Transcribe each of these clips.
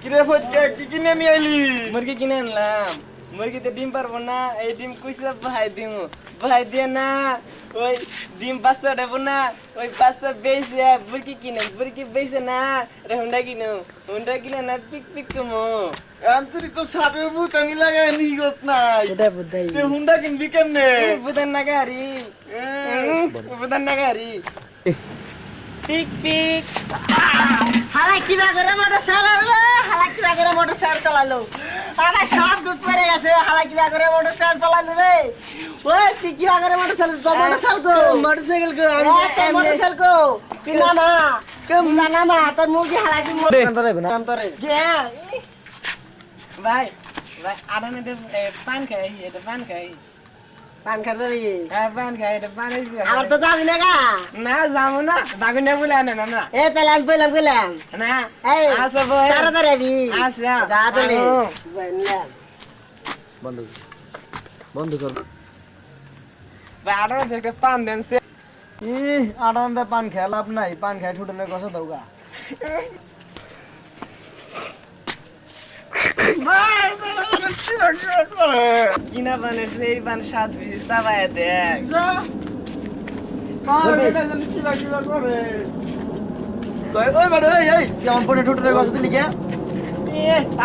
কিরে ফটকে কি কিনে নিয়ে আইলি? মুরগি কিনে আনলাম। মুরগিতে ডিম পারবো না, এই ডিম কুইসা ভাই দিমু। ভাই দিয়ে না ওই ডিম বাচ্চা দেবো না, ওই বাচ্চা বেঁচে মুরগি কিনে, মুরগি বেঁচে না হুন্ডা কিনো, হুন্ডা কিনে না পিক পিক কমো। আন্তরিক তো সাপের ভূত আমি লাগাই নি গছ নাই। এটা বুঝাই তুই হুন্ডা কিনবি কেমনে? বুদান না গাড়ি, বুদান না গাড়ি। পিক পিক হালাই কিবা করে মোটরসাইকেল চালালো আমার সব দুধ পড়ে গেছে। হালাই কিবা করে মোটরসাইকেল চালালো রে। ওই তুই কিবা করে মোটরসাইকেল মোটরসাইকেল কো মোটরসাইকেল কো তুই না তোর মুরগি হালাই তুই নাম তোরে ভাই ভাই আড়ানে দে পান খাই, এটা পান খাই। পান খাতে হ্যাঁ পান খাই, এটা পান আমার তো যাবি না গা। না যাবো না, যাবি না বলে আনে না না এ তাহলে আমি বললাম না এই আসো বই তাড়াতাড়ি আবি। আসা যা তাহলে বন্ধ কর। ভাই আড়ানে থেকে পান দেন সে আনন্দে পান খেয়ে লাভ নাই, পান খাই ঠুটনে গসা দৌগা। কিনা পানের সেই পান সাত পিস চাবাই দেখ।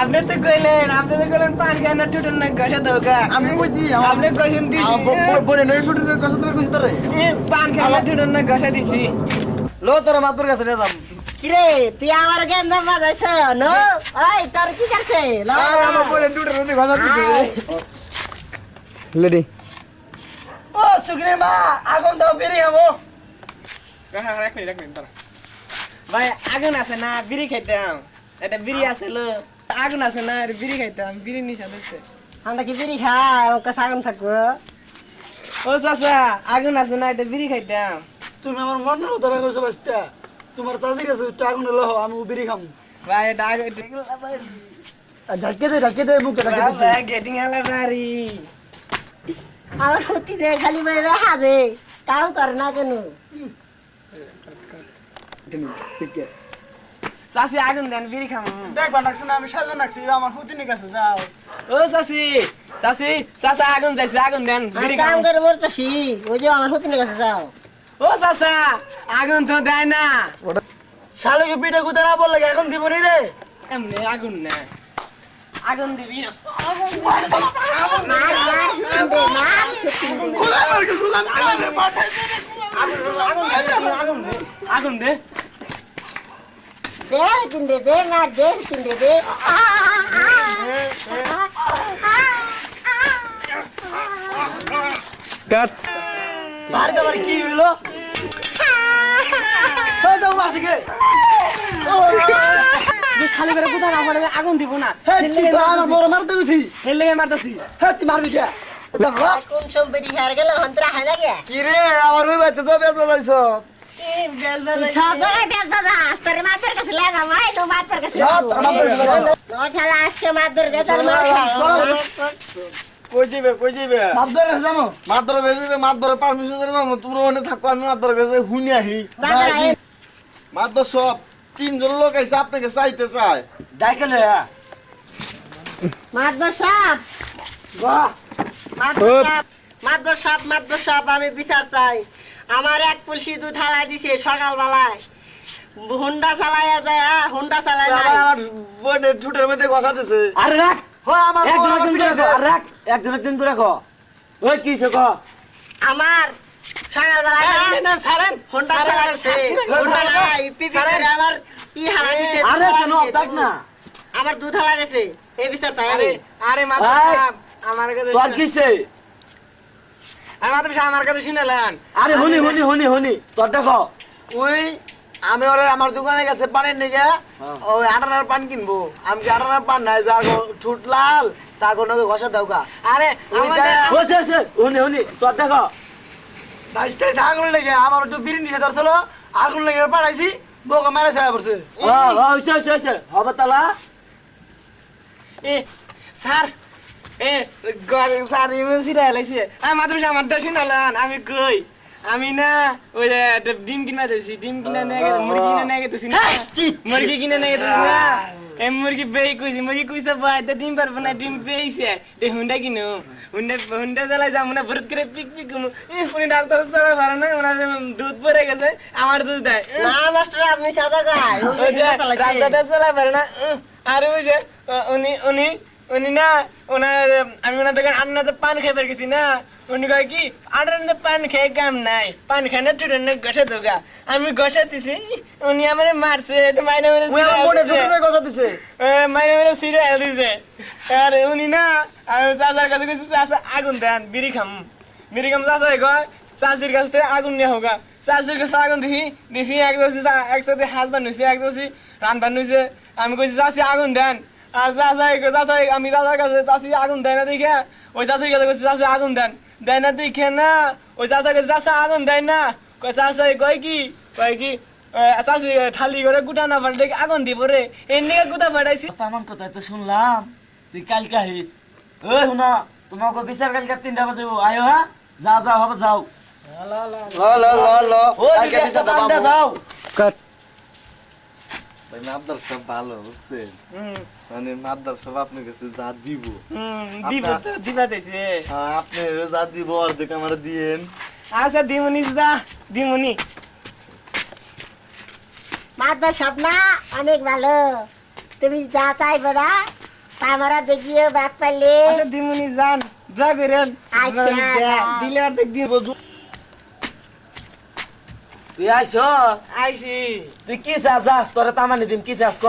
আপনি তো কইলেন, আপনি তো কইলেন পান খায় না টুটন না গসা দৌগা। আমি বুঝি আপনি কইছেন পান খায় না টুটন না গসা দিছি। লো তোরা মাতুর কাছে নিয়ে যাম। কিরে তুই আমার গেন্দা বাজাইছ নো? ওই তোর কি করছে লেডি ও সুগ্রী মা আগুন দাও বেরিয়ে যাবো। ভাই আগুন আছে না বিড়ি খাইতাম, এটা বিড়ি আছে লো। আগুন আছে না বিড়ি খাইতাম, বিড়ি নিশা দিচ্ছে। আমরা কি বিড়ি খাই ওকে সাগন থাকবো। ও চাচা আগুন আছে না, এটা বিড়ি খাইতাম। তুমি আমার মনের উদারা করছো বাস্তা। তোমার তাজি গেছে একটু আগুন লহ, আমি বিড়ি খাম। ভাই এটা আগুন ঢাকে দে মুখে ঢাকে দে। গেটিং আলা বাড়ি আমার ক্ষতি নেই খালি বেড়ে হাজে কাম করে না কেন। চাচি আগুন দেন বিড়ি খাম। দেখবা নাকছে না আমি সাজা নাকছি, আমার হুতিনি কাছে যাও। ও চাচি চাচি চাচা আগুন যাইছে, আগুন দেন আমি বিড়ি কাম খাম। করে মরতেছি ওই যে আমার ক্ষতি কাছে যাও। ও চাচা আগুন তো দেয় না। শালকে পিঠে কুতে না বললে এখন দিব নি রে। এমনি আগুন না, আগুন দিবি না। মার দে মার আগুন দে দে তিনটে দে না দে তিনটে দে। বাড়িতে বাড়ি কি হইলো? শালি করে কোথায় আমার আগুন দিব না, হেলে মারতেছি। কোন সম্পত্তি হার গেল হন্তরা হয় না গে কি রে আমার ওই বাড়িতে তো বেচা যাইছ। সব জায়গায় বেশ দাদা আস্তরে মাছের কাছে লাগা মাই তো মাছের কাছে নশালা আজকে মাছ ধরে দে তার মার কই যাবে মাছ ধরে যাবো, মাছ ধরে বেজে মাছ ধরে পারমিশন করে যাবো। তোমরা ওখানে থাকো, আমি মাছ ধরে বেজে হুনি আহি। মাছ ধর সব তিনজন লোক আছে, আপনাকে চাইতে চায় ডাইকেলে মাছ বসাপ বাহ। মাছ বসাপ আমি বিচার চাই। আমার এক পুলসি দুধ হালাই দিছে সকাল বেলায় হুন্ডা চালায় যায়, হুন্ডা চালায় নাই। আমার বোনের ঠুটের মধ্যে গসাতেছে। আরে রাখ আমার একদিন করে কো ওই কি ছ কো আমার সকাল বেলায় না ছাড়েন হুন্ডা চালাচ্ছে হুন্ডা নাই পিপি করে আমার ই হালাই দিছে। আরে কেন দেখ না আমার দুধ হালাই দিছে এই বিচার চাই আরে আমি। আরে মাত্র এই, আমার কাছে তোর কিছে মাত্র আমার কাছে শুনেলেন। আরে হুনি তোর দেখো ওই আমি ওরে আমার দোকানে গেছে পানির নিগে ওই 18 পান কিনবো। আমি কি 18 পান নাই যার ঠুট লাল তার কোনো ঘষা দাও গা। আরে বসে হুনি তোর দেখো বাইশটাই আগুন লেগে আমার একটু বিড়ি নিষে ধরছিল, আগুন লেগে পাঠাইছি বউকে মেরে ছায়া পড়ছে। হইছে হবে তালা এ স্যার এ গাড়ি স্যার ইমেজি লাইছে। আমি মাত্র আমার দশ শুনেলেন। আমি কই আমি না ওই ডিম কিনা দিয়েছি, ডিম কিনা নিয়ে গেছে, মুরগি কিনা নিয়ে গেছি না, মুরগি কিনা নিয়ে গেছি না। এই মুরগি বেই মুরগি কইছে ভাই তো ডিম পারবো না ডিম বেইছে তে হুন্ডা কিনো হুন্ডা চালাই যাবো না ভরত করে পিক পিক উনি ডাক্তার চালা পারে না ওনার দুধ পড়ে গেছে আমার দুধ দেয় না মাস্টার আপনি সাদা গায় ওই যে রাস্তাটা চালা পারে না আর ওই যে উনি না ওনার আমি ওনার দোকান আন্নাতে পান খেয়ে গেছি না উনি কয় কি আন্নাতে পান খেয়ে কাম নাই পান খায় না টুটে না গসা দোকা আমি গসা দিছি উনি আমার মারছে তো মাইনে মেরে মাইনে মেরে সিরে দিছে আর উনি না চাচার কাছে কইছে চাচা আগুন দেন বিড়ি খাম চাচা কয় চাচির কাছ থেকে আগুন নিয়ে হোক চাচির কাছে আগুন দিছি একসাথে হাত বানুইছে একসাথে রান বানুইছে আমি কইছি চাচি আগুন দেন আর চাচা আমি চাচার কাছে চাচি আগুন দেয় না দেখে ওই চাচির কাছে কইছি চাচি আগুন দেয় না দেখে না ওই চাচার কাছে চাচা আগুন দেয় না চাচা কয় কি চাচি ঠালি করে গুটা না ফাটে আগুন দিব রে এমনি গুটা ফাটাইছি আমার কথা তো শুনলাম তুই কালকে আহিস ওই শুনা তোমাকে বিচার কালকে 3টা বাজে আয়ো হ্যাঁ যাও হবে যাও ওই কালকে বিচারটা পাবো। যাও ভাই মাদ্দার সব ভালো বুঝছেন মানে মাদ্দার সব আপনার কাছে যা দিব দিব তো দিবা দিছে হ্যাঁ আপনি যা দিব অর্ধেক আমার দিয়েন আচ্ছা দিমুনি যা দিমুনি মাদ্দার সব না অনেক ভালো তুমি যা চাইবে না তা আমরা দেখিয়ে ব্যাগ পাইলে আচ্ছা দিমুনি যান যা করেন আচ্ছা, দিলে অর্ধেক দিব তুই আইছস আইছি তুই কি চাস তোরে তামানি দিম কি চাস ক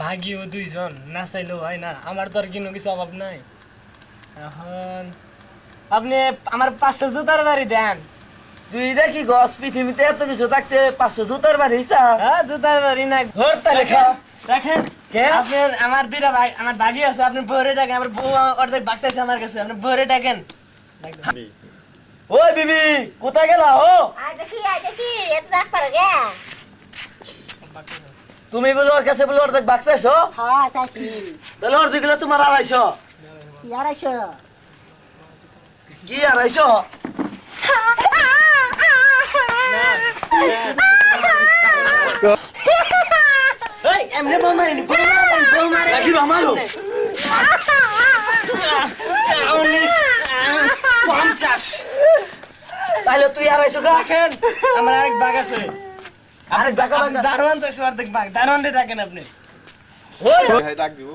ভাগিও দুইজন না চাইলেও হয় না আমার তো আর কিনো কিছু অভাব নাই এখন আপনি আমার 500 জুতার বাড়ি দেন তুই দেখি গস পৃথিবীতে এত কিছু থাকতে 500 জুতার বাড়ি চাস হ্যাঁ জুতার বাড়ি না ধর তাহলে খা। রাখেন কে? আপনার আমার দুইটা ভাই আমার ভাগি আছে আপনি বউরে ডাকেন আমার বউ অর্ধেক বাক্সাইছে আমার কাছে আপনি বউরে ডাকেন ওই বিবি কোথায় গেলা ও আয় দেখি এত রাখ পারে গে তুমি বলে ওর কাছে বলে অর্ধেক বাক্সাইছো হ্যাঁ চাইছি তাহলে অর্ধেক গেলে তোমার 250 ইয়ারাইছো কি 250 এই এমনি বউ মারিনি বউ মারে রাখি আমারও 50 তাহলে তুই 250 খা রাখেন আমার আরেক বাঘ আছে আরেক টাকা লাগা দারোয়ান তো অর্ধেক বাঘ দারোয়ানটা ডাকেন আপনি ওই ডাক দিব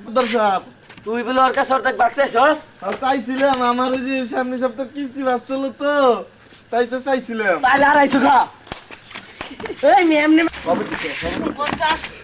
মাদ্দার সাহেব তুই বলে ওর কাছে অর্ধেক বাক্সাইছস চাইছিলাম আমার ওই যে সামনে সপ্তাহ কিস্তি বাঁচছিল তো তাই তো চাইছিলাম তাহলে 250 খা এই এমনি কবে দিতে? 50